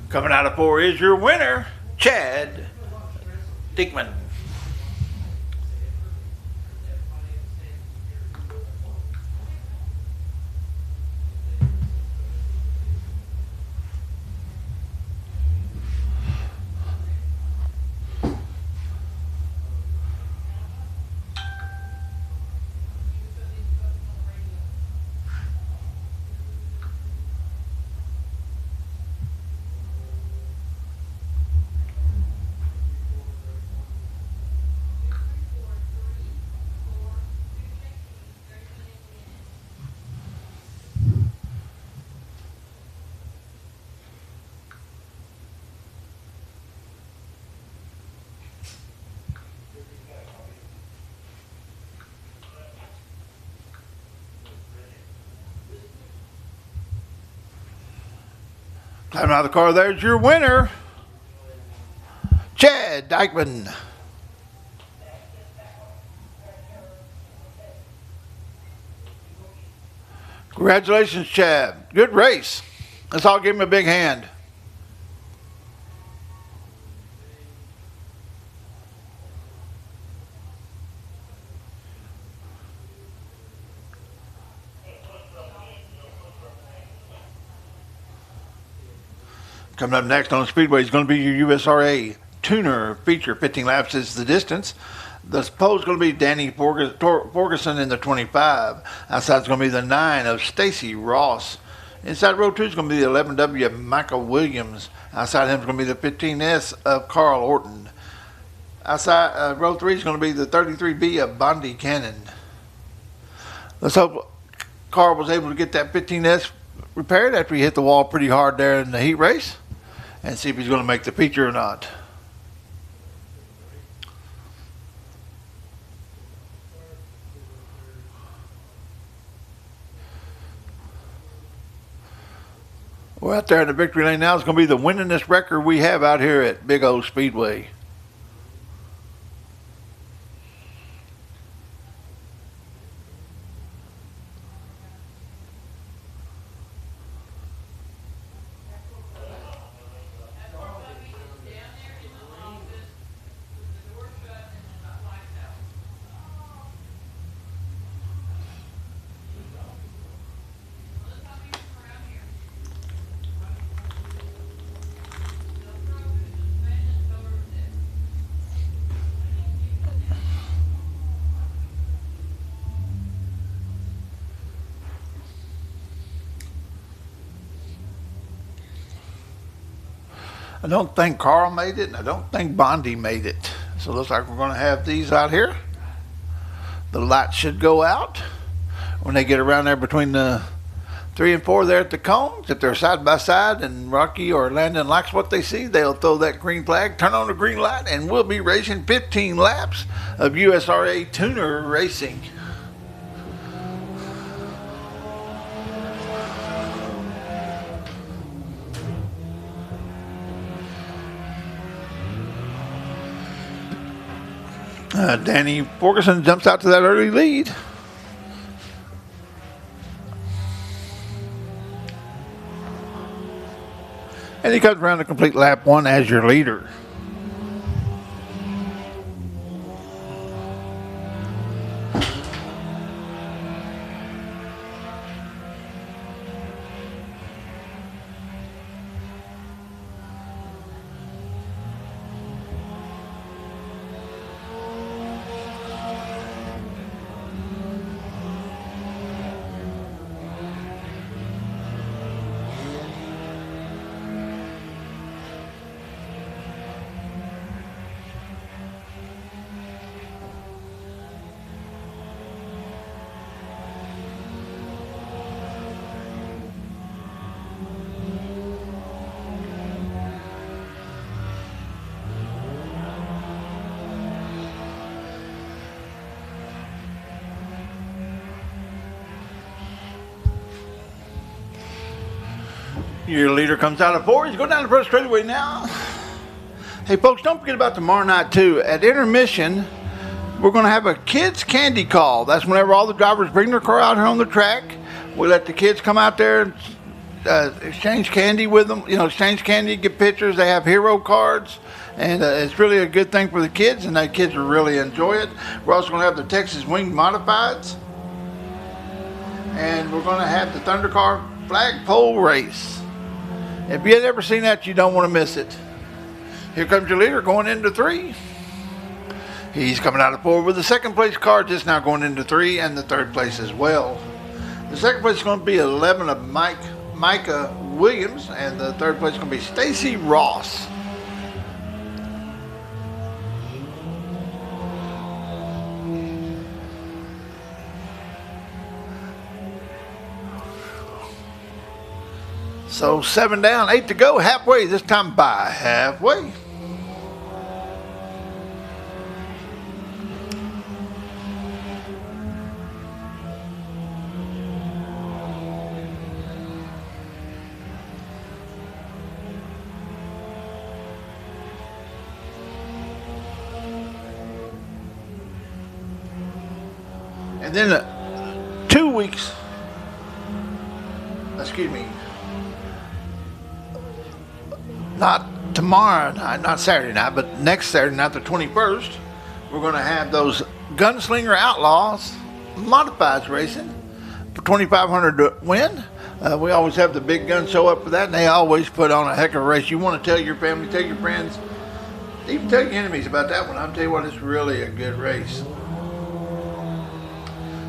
Coming out of 4 is your winner, Chad Dykeman. Climbing out of the car, there's your winner, Chad Dykeman. Congratulations, Chad. Good race. Let's all give him a big hand. Coming up next on Speedway is going to be your USRA Tuner feature. 15 laps is the distance. The pole is going to be Danny Ferguson in the 25. Outside is going to be the 9 of Stacy Ross. Inside row 2 is going to be the 11W of Michael Williams. Outside him is going to be the 15S of Carl Orton. Outside row 3 is going to be the 33B of Bondi Cannon. Let's hope Carl was able to get that 15S repaired after he hit the wall pretty hard there in the heat race, and see if he's going to make the feature or not. We're out there in the victory lane now. It's going to be the winningest record we have out here at Big O Speedway. I don't think Carl made it, and I don't think Bondi made it. So it looks like we're going to have these out here. The lights should go out when they get around there between the 3 and 4 there at the cones. If they're side by side and Rocky or Landon likes what they see, they'll throw that green flag, turn on the green light, and we'll be racing 15 laps of USRA tuner racing. Danny Ferguson jumps out to that early lead. And he comes around to complete lap 1 as your leader. Your leader comes out of 4. He's going down the first straightaway now. Hey, folks, don't forget about tomorrow night, too. At intermission, we're going to have a kids' candy call. That's whenever all the drivers bring their car out here on the track. We let the kids come out there and exchange candy with them. You know, exchange candy, get pictures. They have hero cards. And it's really a good thing for the kids, and the kids will really enjoy it. We're also going to have the Texas Wing Modifieds. And we're going to have the Thundercar Flagpole Race. If you had ever seen that, you don't want to miss it. Here comes your leader going into 3. He's coming out of 4 with the second place car just now going into 3 and the third place as well. The second place is going to be 11 of Micah Williams, and the third place is going to be Stacy Ross. So 7 down, 8 to go, halfway, this time by halfway. And then 2 weeks, excuse me, not tomorrow night, not Saturday night, but next Saturday night, the 21st, we're going to have those Gunslinger Outlaws Modifieds racing for $2,500 to win. We always have the big guns show up for that, and they always put on a heck of a race. You want to tell your family, tell your friends, even tell your enemies about that one. I'll tell you what, it's really a good race.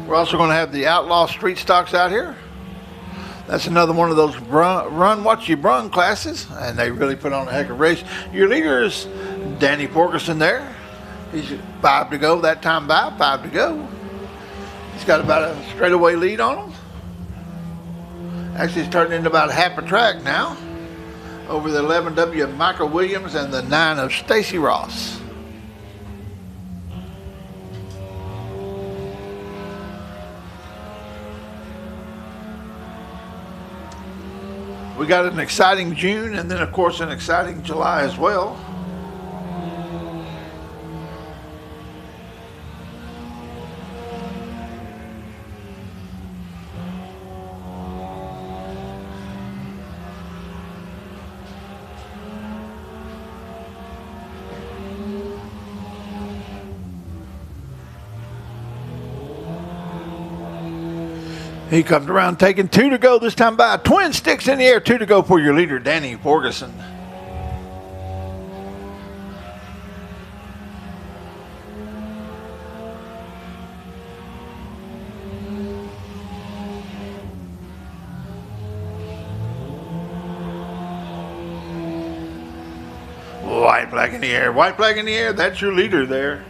We're also going to have the Outlaw Street Stocks out here. That's another one of those run what you brung classes, and they really put on a heck of a race. Your leader is Danny Ferguson there. He's 5 to go, that time by, 5 to go. He's got about a straightaway lead on him. Actually, it's turning into about half a track now over the 11W of Michael Williams and the 9 of Stacy Ross. We got an exciting June, and then, of course, an exciting July as well. He comes around taking 2 to go this time by. Twin sticks in the air, 2 to go for your leader, Danny Ferguson. White flag in the air. White flag in the air. That's your leader there.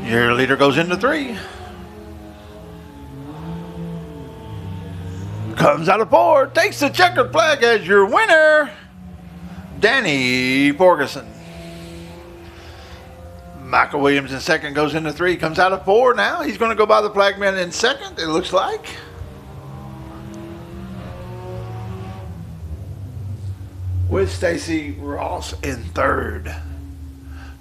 Your leader goes into 3. Comes out of 4. Takes the checkered flag as your winner, Danny Borgeson. Michael Williams in 2nd goes into 3. Comes out of 4 now. He's going to go by the flagman in 2nd, it looks like. With Stacy Ross in 3rd.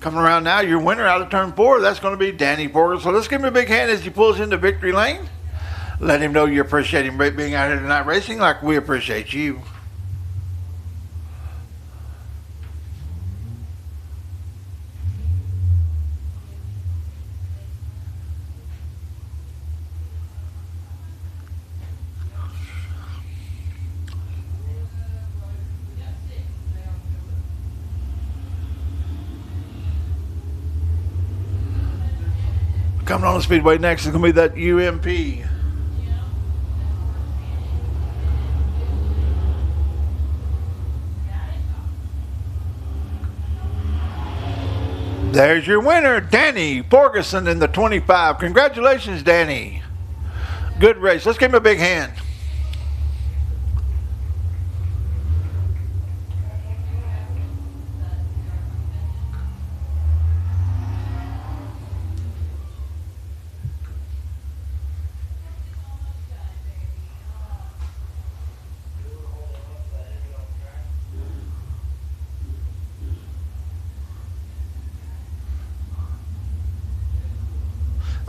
Coming around now, your winner out of turn 4, that's going to be Danny Borgeson. So let's give him a big hand as he pulls into victory lane. Let him know you appreciate him being out here tonight racing like we appreciate you. Coming on the Speedway next is going to be that UMP. There's your winner, Danny Borgeson in the 25. Congratulations, Danny. Good race. Let's give him a big hand.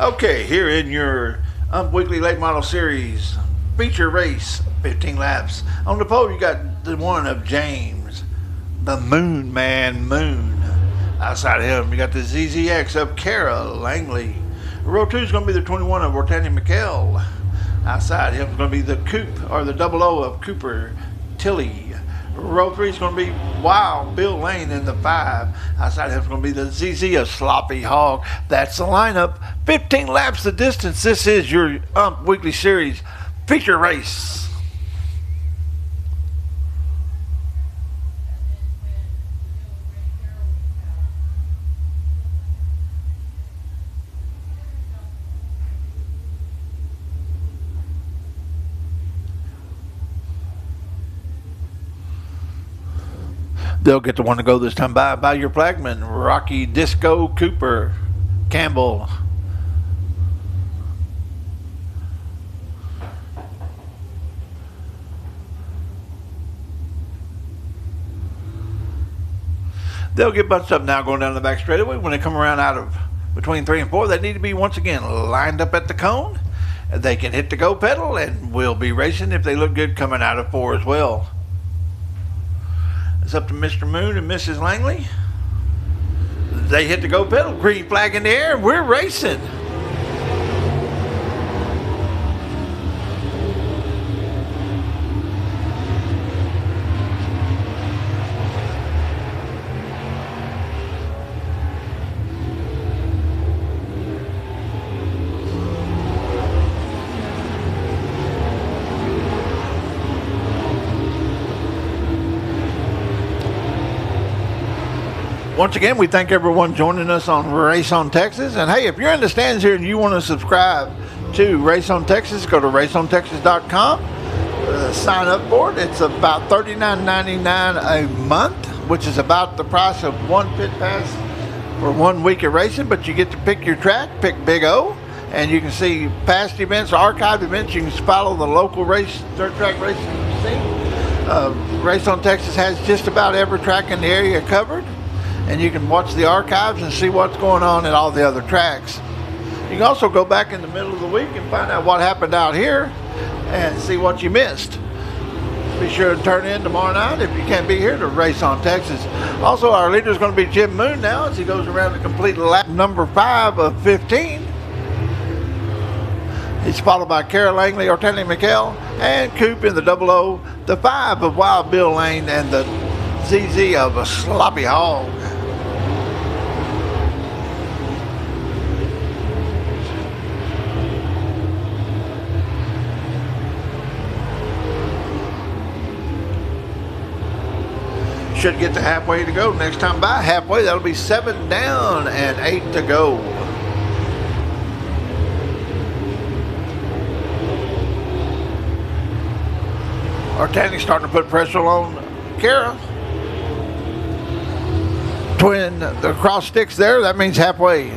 Okay, here in your Weekly Late Model Series feature race, 15 laps. On the pole, you got the one of James, the Moon Man Moon. Outside of him, you got the ZZX of Kara Langley. Row 2 is going to be the 21 of Ortani McKell. Outside him is going to be the Coupe, or the 00 of Cooper Tilley. Row 3 is going to be Wild Bill Lane in the 5. Outside of him is going to be the ZZ of Sloppy Hog. That's the lineup. 15 laps the distance. This is your Weekly Series feature race. They'll get the one to go this time by your flagman, Rocky Disco Cooper Campbell. They'll get bunched up now going down the back straightaway. When they come around out of between 3 and 4, they need to be once again lined up at the cone. They can hit the go pedal and we'll be racing if they look good coming out of 4 as well. It's up to Mr. Moon and Mrs. Langley. They hit the go pedal, green flag in the air, we're racing. Once again, we thank everyone joining us on Race on Texas. And hey, if you're in the stands here and you want to subscribe to Race on Texas, go to raceontexas.com. Sign up for it. It's about $39.99 a month, which is about the price of one pit pass for 1 week of racing. But you get to pick your track, pick Big O, and you can see past events, archived events. You can follow the local race, dirt track racing scene. Race on Texas has just about every track in the area covered. And you can watch the archives and see what's going on at all the other tracks. You can also go back in the middle of the week and find out what happened out here and see what you missed. Be sure to turn in tomorrow night if you can't be here to Race on Texas. Also, our leader is going to be Jim Moon now as he goes around to complete lap number 5 of 15. He's followed by Kara Langley, Ortani McKell, and Coop in the 00, the 5 of Wild Bill Lane, and the ZZ of a Sloppy Hog. Should get to halfway to go. Next time by halfway, that'll be 7 down and 8 to go. Artanic's starting to put pressure on Kara. Twin, the cross sticks there. That means halfway.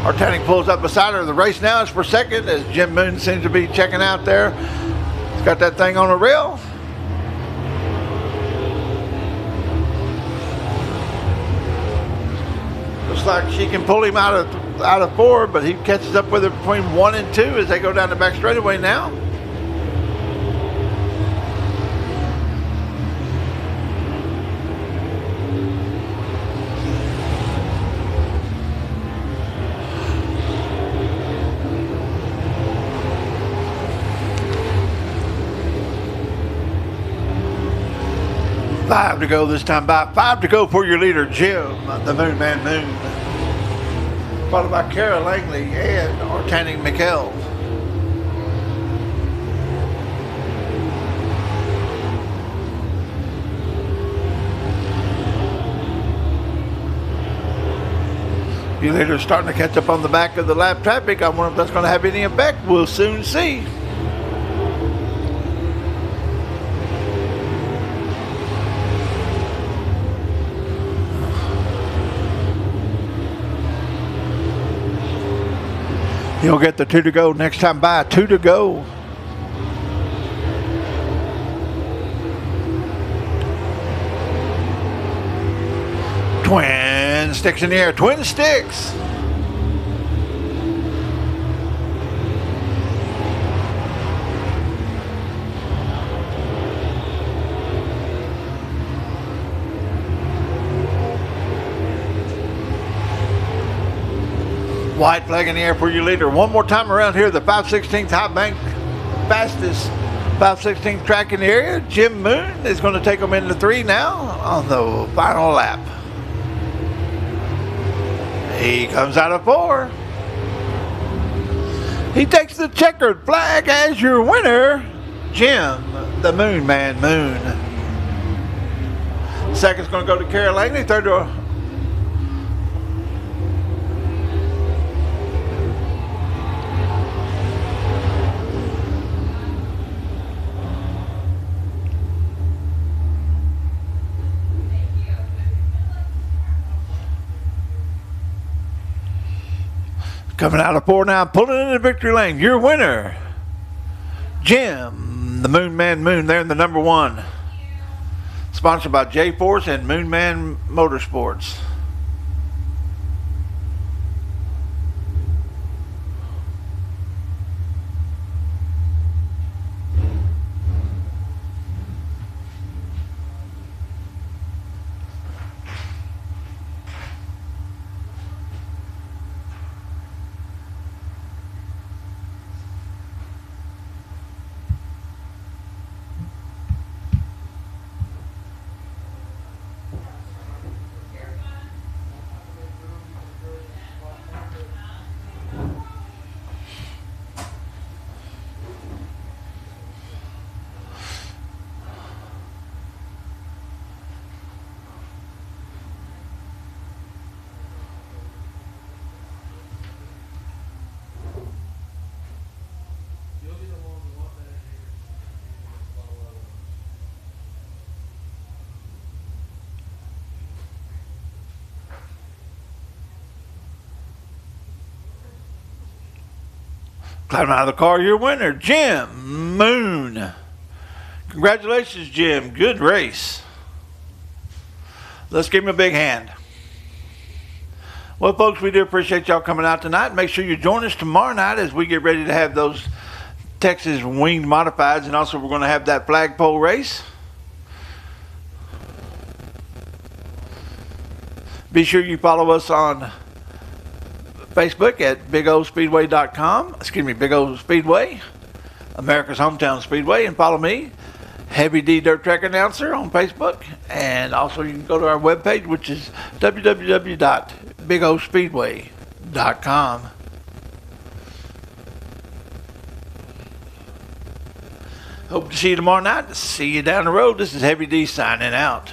Artanic pulls up beside her. The race now is for second as Jim Moon seems to be checking out there. He's got that thing on a rail. Looks like she can pull him out of 4, but he catches up with her between 1 and 2 as they go down the back straightaway now. Five to go this time by. 5 to go for your leader, Jim, the Moon Man Moon. Followed by Kara Langley and Artanic McHale. Your leader's starting to catch up on the back of the lap traffic. I wonder if that's going to have any effect. We'll soon see. He'll get the 2 to go next time by. 2 to go. Twin sticks in the air. Twin sticks. White flag in the air for your leader. One more time around here, the 5/16th High Bank fastest 5/16th track in the area. Jim Moon is going to take them into 3 now on the final lap. He comes out of 4. He takes the checkered flag as your winner, Jim, the Moon Man Moon. Second's going to go to Kara Langley. Third to coming out of 4 now, pulling into victory lane. Your winner, Jim, the Moon Man Moon, there in the number 1. Sponsored by J-Force and Moon Man Motorsports. Climbing out of the car, your winner, Jim Moon. Congratulations, Jim. Good race. Let's give him a big hand. Well, folks, we do appreciate y'all coming out tonight. Make sure you join us tomorrow night as we get ready to have those Texas winged modifieds, and also we're going to have that flagpole race. Be sure you follow us on Facebook at BigOSpeedway.com. Excuse me, Big O Speedway, America's Hometown Speedway, and follow me, Heavy D Dirt Track Announcer, on Facebook. And also you can go to our webpage, which is www.BigOSpeedway.com. Hope to see you tomorrow night. See you down the road. This is Heavy D signing out.